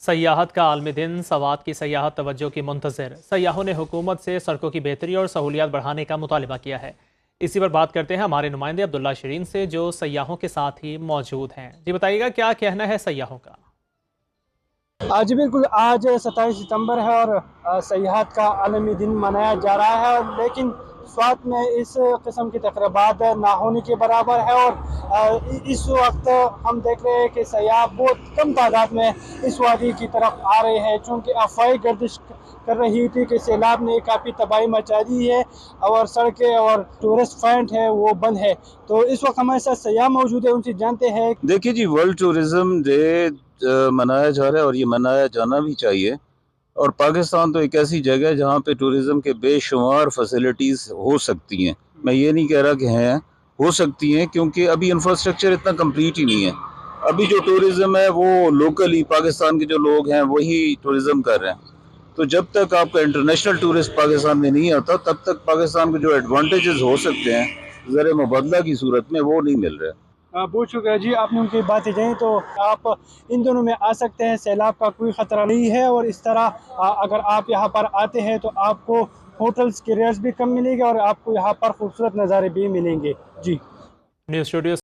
सयाहत का आलमी दिन, सवात की सयाहत तवज्जो की मुंतज़िर। सयाहों ने हुकूमत से सड़कों की बेहतरी और सहूलियात बढ़ाने का मुतालबा किया है। इसी पर बात करते हैं हमारे नुमाइंदे अब्दुल्ला शरीन से, जो सयाहों के साथ ही मौजूद हैं। जी बताइएगा, क्या कहना है सयाहों का? जी बिल्कुल, आज 27 सितंबर है और सयाहत का आलमी दिन मनाया जा रहा है, और लेकिन स्वात में इस किस्म की तकरीबात ना होने के बराबर है। और इस वक्त हम देख रहे हैं कि सयाह बहुत कम तादाद में इस वादी की तरफ आ रहे हैं, चूँकि अफवाहें गर्दिश कर रही थी कि सैलाब ने काफ़ी तबाही मचा दी है और सड़कें और टूरिस्ट पॉइंट है वो बंद है। तो इस वक्त हमारे साथ सयाह मौजूद है, उनसे जानते हैं। देखिए जी, वर्ल्ड टूरिज्म डे मनाया जा रहा है और ये मनाया जाना भी चाहिए। और पाकिस्तान तो एक ऐसी जगह है जहाँ पे टूरिज्म के बेशुमार फैसिलिटीज़ हो सकती हैं। मैं ये नहीं कह रहा कि हैं, हो सकती हैं, क्योंकि अभी इंफ्रास्ट्रक्चर इतना कंप्लीट ही नहीं है। अभी जो टूरिज्म है वो लोकली पाकिस्तान के जो लोग हैं वही टूरिज्म कर रहे हैं। तो जब तक आपका इंटरनेशनल टूरिस्ट पाकिस्तान में नहीं आता, तब तक पाकिस्तान के जो एडवांटेजेस हो सकते हैं ज़र मुबदला की सूरत में, वो नहीं मिल रहे। बहुत शुक्रिया जी, आपने उनकी बातें जानी। तो आप इन दोनों में आ सकते हैं, सैलाब का कोई ख़तरा नहीं है। और इस तरह अगर आप यहाँ पर आते हैं तो आपको होटल्स के रेट्स भी कम मिलेंगे और आपको यहाँ पर खूबसूरत नज़ारे भी मिलेंगे। जी। News studio